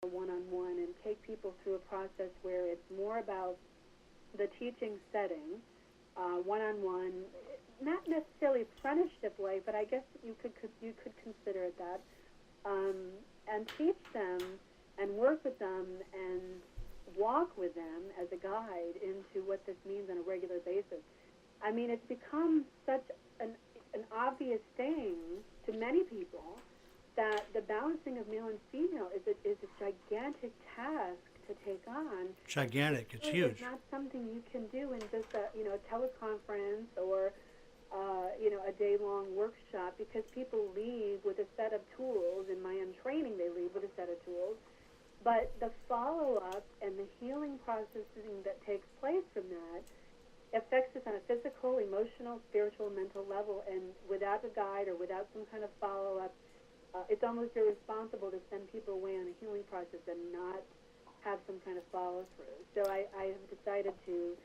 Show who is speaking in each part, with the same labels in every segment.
Speaker 1: one-on-one and take people through a process where it's more about the teaching setting, one-on-one, not necessarily apprenticeship-like, but I guess you could consider it that, and teach them and work with them and walk with them as a guide into what this means on a regular basis. I mean, it's become such an obvious thing to many people that the balancing of male and female is a gigantic task to take on.
Speaker 2: Gigantic, it's huge.
Speaker 1: It's not something you can do in just a teleconference or a day-long workshop, because people leave with a set of tools. In my UNtraining, they leave with a set of tools. But the follow-up and the healing processing that takes place from that affects us on a physical, emotional, spiritual, mental level. And without a guide or without some kind of follow-up, it's almost irresponsible to send people away on a healing process and not have some kind of follow-through. So I have decided to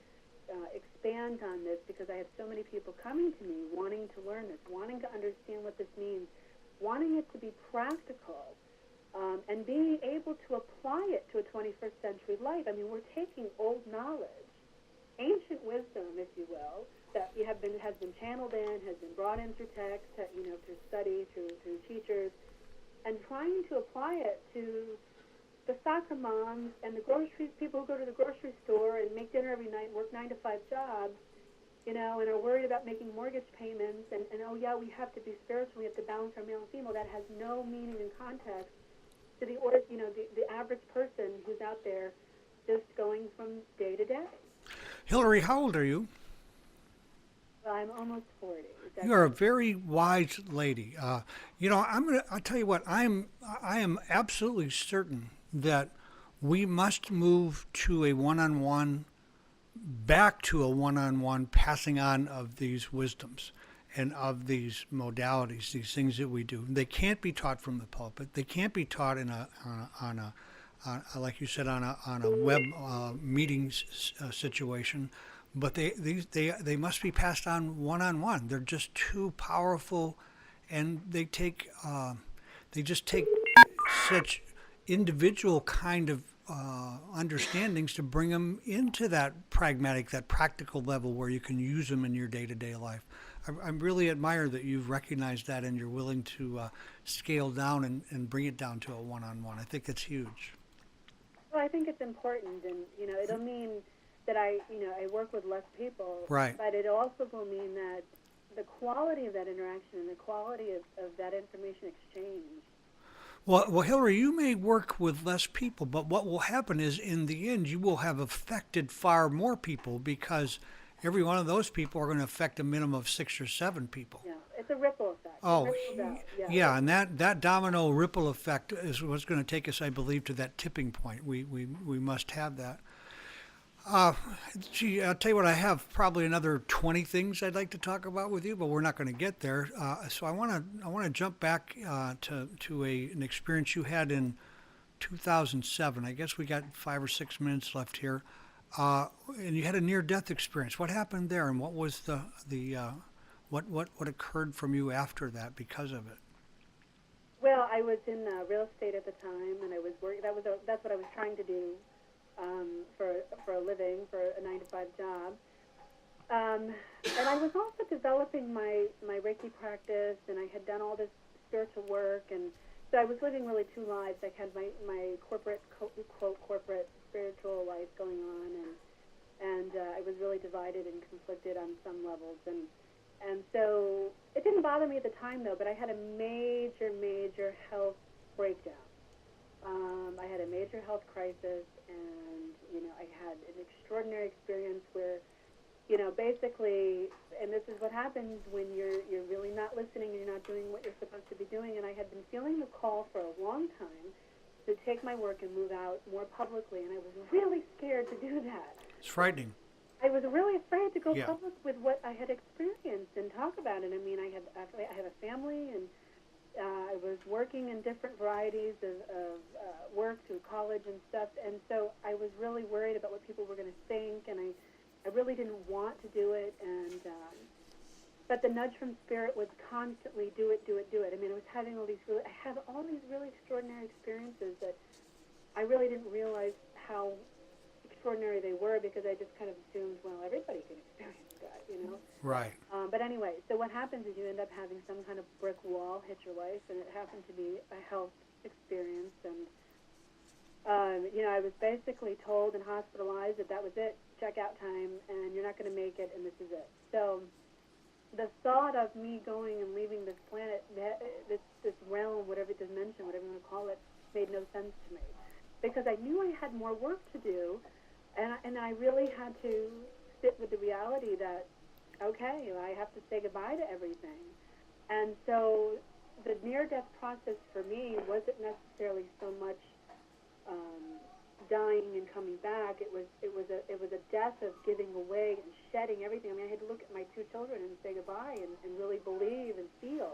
Speaker 1: expand on this, because I have so many people coming to me wanting to learn this, wanting to understand what this means, wanting it to be practical, and being able to apply it to a 21st century life. I mean, we're taking old knowledge, ancient wisdom, if you will, that has been channeled in, has been brought in through text, through study, through teachers, and trying to apply it to the soccer moms and the people who go to the grocery store and make dinner every night, work 9-to-5 jobs, and are worried about making mortgage payments, and oh yeah, we have to be spiritual, we have to balance our male and female. That has no meaning and context to the average person who's out there just going from day to day.
Speaker 2: Hillary, how old are you?
Speaker 1: Well, I'm almost 40.
Speaker 2: You are a very wise lady. I'll tell you what, I am absolutely certain that we must move to a one-on-one, back to a one-on-one passing on of these wisdoms and of these modalities, these things that we do. They can't be taught from the pulpit. They can't be taught like you said, on a web meetings situation. But they must be passed on one-on-one. They're just too powerful, and they just take such individual kind of understandings to bring them into that pragmatic, that practical level where you can use them in your day-to-day life. I really admire that you've recognized that and you're willing to scale down and bring it down to a one-on-one. I think it's huge.
Speaker 1: Well, I think it's important, and it'll mean that I work with less people,
Speaker 2: right?
Speaker 1: But it also will mean that the quality of that interaction and the quality of that information exchange.
Speaker 2: Well, Hillary, you may work with less people, but what will happen is, in the end, you will have affected far more people, because every one of those people are going to affect a minimum of 6 or 7 people.
Speaker 1: Yeah, it's a ripple effect.
Speaker 2: Oh, yeah, and that domino ripple effect is what's going to take us, I believe, to that tipping point. We must have that. I'll tell you what, I have probably another 20 things I'd like to talk about with you, but we're not going to get there. So I want to jump back to an experience you had in 2007. I guess we got 5 or 6 minutes left here, and you had a near-death experience. What happened there, and what was what occurred from you after that because of it?
Speaker 1: Well, I was in real estate at the time, and I was working. That's what I was trying to do. For a living, for a 9-to-5 job. And I was also developing my Reiki practice, and I had done all this spiritual work, and so I was living really 2 lives. I had my corporate, quote, corporate spiritual life going on, and I was really divided and conflicted on some levels, and so it didn't bother me at the time, though, but I had a major health breakdown. I had a major health crisis, and I had an extraordinary experience where, basically, and this is what happens when you're really not listening and you're not doing what you're supposed to be doing. And I had been feeling the call for a long time to take my work and move out more publicly, and I was really scared to do that.
Speaker 2: It's frightening.
Speaker 1: I was really afraid to go public with what I had experienced and talk about it. I mean, I have a family, and I was working in different varieties of work through college and stuff, and so I was really worried about what people were going to think, and I really didn't want to do it, and but the nudge from Spirit was constantly do it. I mean, I was having I had all these really extraordinary experiences that I really didn't realize how extraordinary they were, because I just kind of assumed, well, everybody can experience that, you know.
Speaker 2: Right.
Speaker 1: But anyway, so what happens is you end up having some kind of brick wall hit your life, and it happened to be a health experience. And you know, I was basically told and hospitalized that was it, checkout time, and you're not going to make it, and this is it. So the thought of me going and leaving this planet, this realm, whatever dimension, whatever you want to call it, made no sense to me, because I knew I had more work to do, and I really had to sit with the reality that, okay, I have to say goodbye to everything. And so the near-death process for me wasn't necessarily so much dying and coming back. It was a death of giving away and shedding everything. I mean, I had to look at my two children and say goodbye, and really believe and feel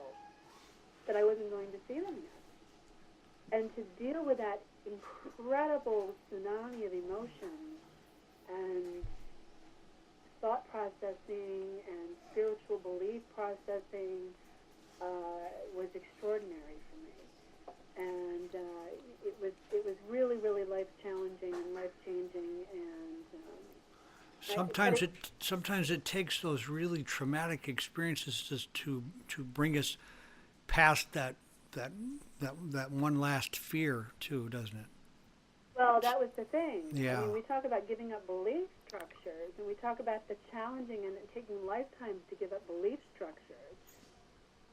Speaker 1: that I wasn't going to see them again. And to deal with that incredible tsunami of emotions and thought processing and spiritual belief processing was extraordinary for me. And it was really, really life challenging and life changing. And
Speaker 2: sometimes it takes those really traumatic experiences just to bring us past that one last fear too, doesn't it?
Speaker 1: Well, that was the thing.
Speaker 2: Yeah.
Speaker 1: I mean, we talk about giving up belief structures, and we talk about the challenging and taking lifetimes to give up belief structures.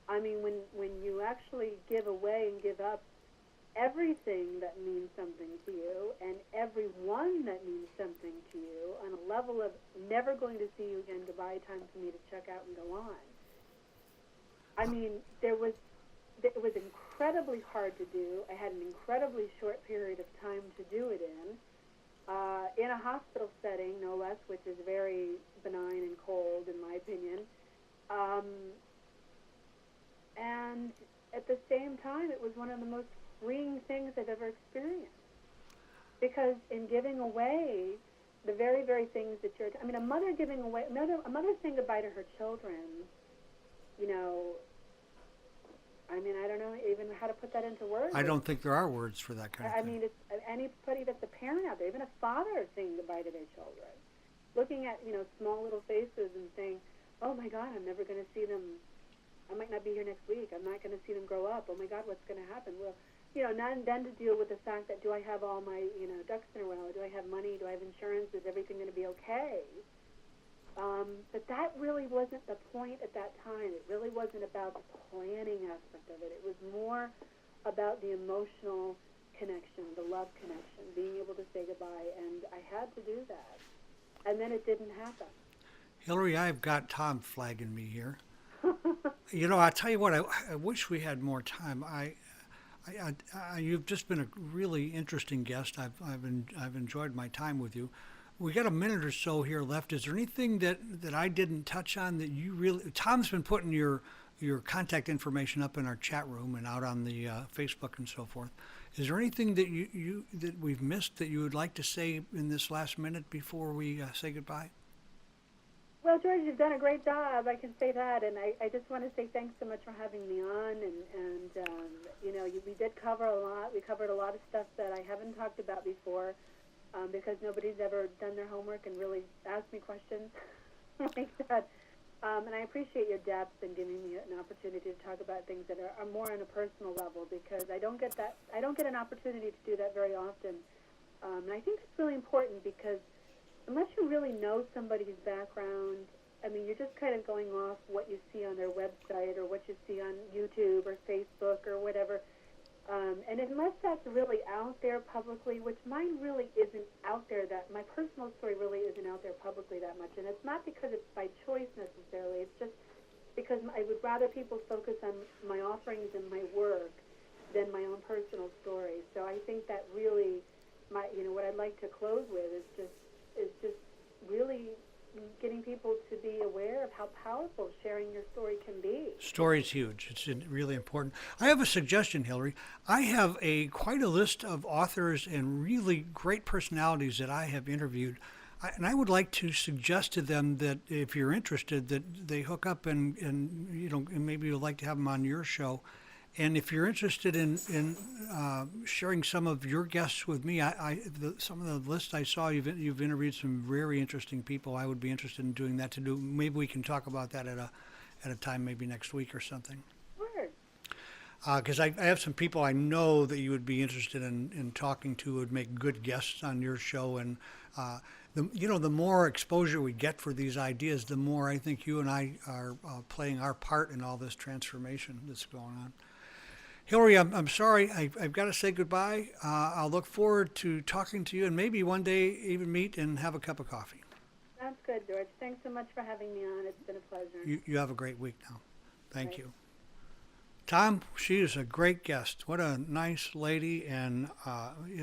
Speaker 1: I mean, when you actually give away and give up everything that means something to you, and everyone that means something to you, on a level of never going to see you again, goodbye, time for me to check out and go on. I mean, it was incredibly hard to do. I had an incredibly short period of time to do it in a hospital setting, no less, which is very benign and cold, in my opinion. And at the same time, it was one of the most freeing things I've ever experienced. Because in giving away the very, very things that I mean, a mother saying goodbye to her children, you know, I mean, I don't know even how to put that into words.
Speaker 2: I don't think there are words for that kind of thing.
Speaker 1: I mean, it's anybody that's a parent out there, even a father saying goodbye to their children, looking at, you know, small little faces and saying, oh my God, I'm never going to see them. I might not be here next week. I'm not going to see them grow up. Oh my God, what's going to happen? Well, you know, then to deal with the fact that, do I have all my, you know, ducks in a row? Do I have money? Do I have insurance? Is everything going to be okay? But that really wasn't the point at that time. It really wasn't about the planning aspect of it. It was more about the emotional connection, the love connection, being able to say goodbye, and I had to do that. And then it didn't happen.
Speaker 2: Hillary, I've got Tom flagging me here. You know, I'll tell you what, I wish we had more time. You've just been a really interesting guest. I've enjoyed my time with you. We got a minute or so here left. Is there anything that I didn't touch on that you really? Tom's been putting your contact information up in our chat room and out on the Facebook and so forth. Is there anything that that we've missed that you would like to say in this last minute before we say goodbye?
Speaker 1: Well, George, you've done a great job. I can say that, and I just want to say thanks so much for having me on. And you know, we did cover a lot. We covered a lot of stuff that I haven't talked about before. Because nobody's ever done their homework and really asked me questions like that. And I appreciate your depth and giving me an opportunity to talk about things that are more on a personal level, because I don't get an opportunity to do that very often. And I think it's really important, because unless you really know somebody's background, I mean, you're just kind of going off what you see on their website or what you see on YouTube or Facebook or whatever. And unless that's really out there publicly, which mine really isn't out there, that my personal story really isn't out there publicly that much. And it's not because it's by choice necessarily. It's just because I would rather people focus on my offerings and my work than my own personal story. So I think that really, what I'd like to close with is just really getting people to be aware of how powerful sharing your story can be.
Speaker 2: Story's huge. It's really important. I have a suggestion, Hillary. I have quite a list of authors and really great personalities that I have interviewed. And I would like to suggest to them that if you're interested, that they hook up and maybe you'd like to have them on your show. And if you're interested in sharing some of your guests with me, some of the lists I saw, you've interviewed some very interesting people. I would be interested in doing that. Maybe we can talk about that at a time, maybe next week or something.
Speaker 1: Sure.
Speaker 2: Because I have some people I know that you would be interested in talking to, would make good guests on your show. And the more exposure we get for these ideas, the more I think you and I are playing our part in all this transformation that's going on. Hillary, I'm sorry. I've got to say goodbye. I'll look forward to talking to you and maybe one day even meet and have a cup of coffee.
Speaker 1: Sounds good, George. Thanks so much for having me on. It's been a pleasure.
Speaker 2: You have a great week now. Thank you. Tom, she is a great guest. What a nice lady, and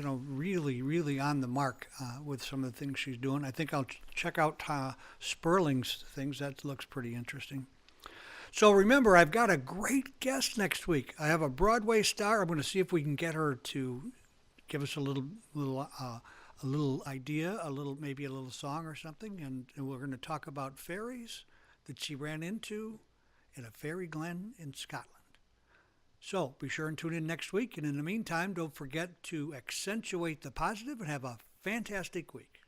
Speaker 2: really, really on the mark with some of the things she's doing. I think I'll check out Sperling's things. That looks pretty interesting. So remember, I've got a great guest next week. I have a Broadway star. I'm going to see if we can get her to give us a little idea, maybe a little song or something, and we're going to talk about fairies that she ran into in a fairy glen in Scotland. So be sure and tune in next week. And in the meantime, don't forget to accentuate the positive and have a fantastic week.